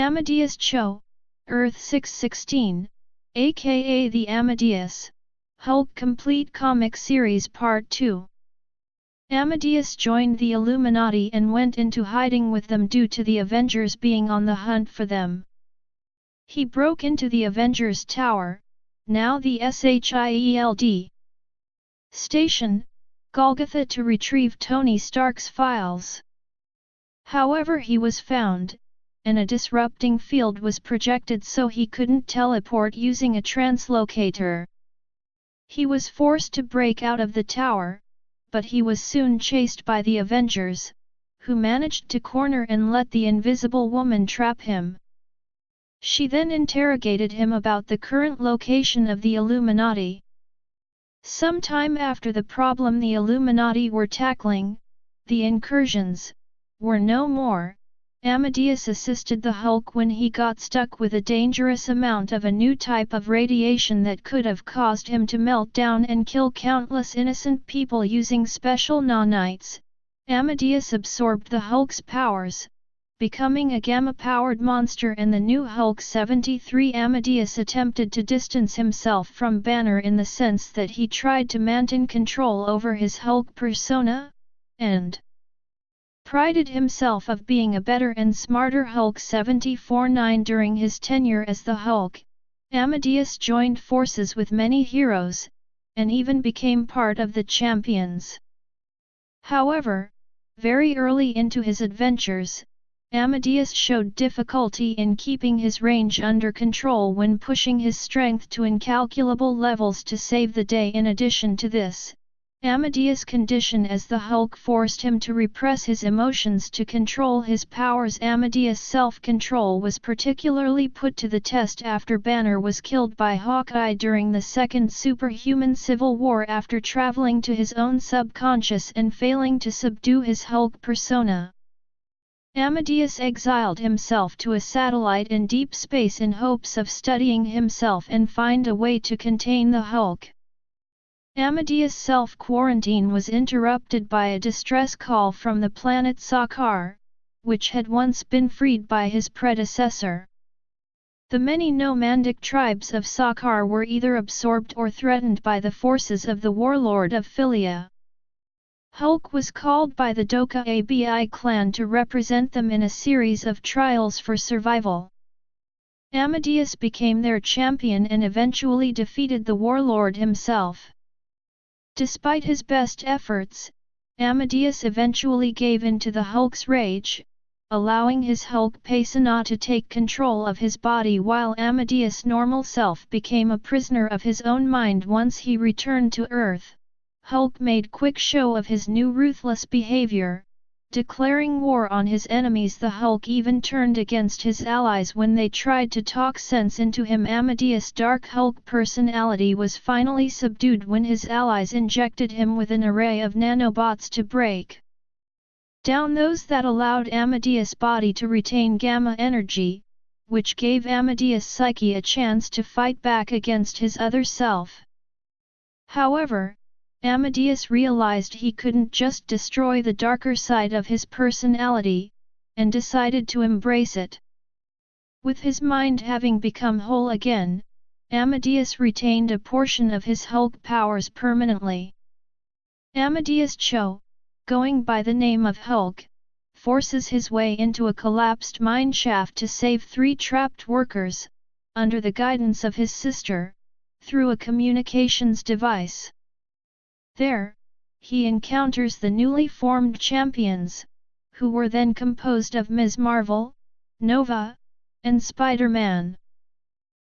Amadeus Cho, Earth 616, aka the Amadeus, Hulk Complete Comic Series Part 2. Amadeus joined the Illuminati and went into hiding with them due to the Avengers being on the hunt for them. He broke into the Avengers Tower, now the SHIELD station, Golgotha, to retrieve Tony Stark's files. However, he was found, and a disrupting field was projected so he couldn't teleport using a translocator. He was forced to break out of the tower, but he was soon chased by the Avengers, who managed to corner and let the Invisible Woman trap him. She then interrogated him about the current location of the Illuminati. Sometime after the problem the Illuminati were tackling, the incursions, were no more. Amadeus assisted the Hulk when he got stuck with a dangerous amount of a new type of radiation that could have caused him to melt down and kill countless innocent people using special nanites. Amadeus absorbed the Hulk's powers, becoming a gamma-powered monster, and the new Hulk 73. Amadeus attempted to distance himself from Banner in the sense that he tried to maintain control over his Hulk persona, and prided himself of being a better and smarter Hulk 74-9 during his tenure as the Hulk. Amadeus joined forces with many heroes, and even became part of the champions. However, very early into his adventures, Amadeus showed difficulty in keeping his range under control when pushing his strength to incalculable levels to save the day. In addition to this, Amadeus' condition as the Hulk forced him to repress his emotions to control his powers. Amadeus' self-control was particularly put to the test after Banner was killed by Hawkeye during the Second Superhuman Civil War after traveling to his own subconscious and failing to subdue his Hulk persona. Amadeus exiled himself to a satellite in deep space in hopes of studying himself and find a way to contain the Hulk. Amadeus' self-quarantine was interrupted by a distress call from the planet Sakaar, which had once been freed by his predecessor. The many nomadic tribes of Sakaar were either absorbed or threatened by the forces of the warlord of Philia. Hulk was called by the Doka Abi clan to represent them in a series of trials for survival. Amadeus became their champion and eventually defeated the warlord himself. Despite his best efforts, Amadeus eventually gave in to the Hulk's rage, allowing his Hulk persona to take control of his body while Amadeus' normal self became a prisoner of his own mind. Once he returned to Earth, Hulk made quick show of his new ruthless behavior, declaring war on his enemies. The Hulk even turned against his allies when they tried to talk sense into him. Amadeus' dark Hulk personality was finally subdued when his allies injected him with an array of nanobots to break down those that allowed Amadeus' body to retain gamma energy, which gave Amadeus' psyche a chance to fight back against his other self. However, Amadeus realized he couldn't just destroy the darker side of his personality, and decided to embrace it. With his mind having become whole again, Amadeus retained a portion of his Hulk powers permanently. Amadeus Cho, going by the name of Hulk, forces his way into a collapsed mineshaft to save 3 trapped workers, under the guidance of his sister, through a communications device. There, he encounters the newly formed champions, who were then composed of Ms. Marvel, Nova, and Spider-Man.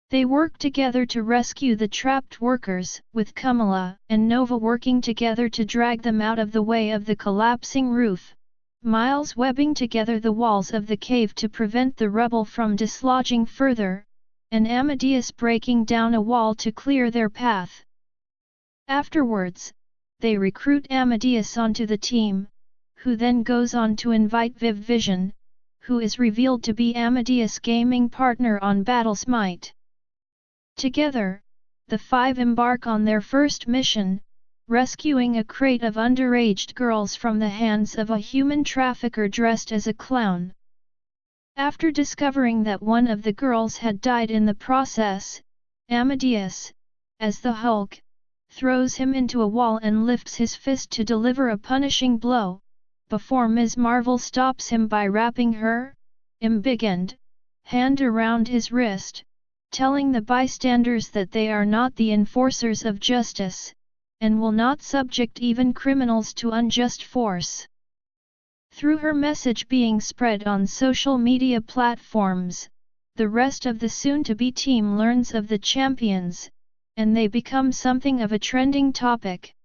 They work together to rescue the trapped workers, with Kamala and Nova working together to drag them out of the way of the collapsing roof, Miles webbing together the walls of the cave to prevent the rubble from dislodging further, and Amadeus breaking down a wall to clear their path. Afterwards, they recruit Amadeus onto the team, who then goes on to invite Vision, who is revealed to be Amadeus' gaming partner on Battle's Might. Together, the 5 embark on their first mission, rescuing a crate of underage girls from the hands of a human trafficker dressed as a clown. After discovering that one of the girls had died in the process, Amadeus, as the Hulk, throws him into a wall and lifts his fist to deliver a punishing blow, before Ms. Marvel stops him by wrapping her embiggened hand around his wrist, telling the bystanders that they are not the enforcers of justice, and will not subject even criminals to unjust force. Through her message being spread on social media platforms, the rest of the soon-to-be team learns of the champions, and they become something of a trending topic.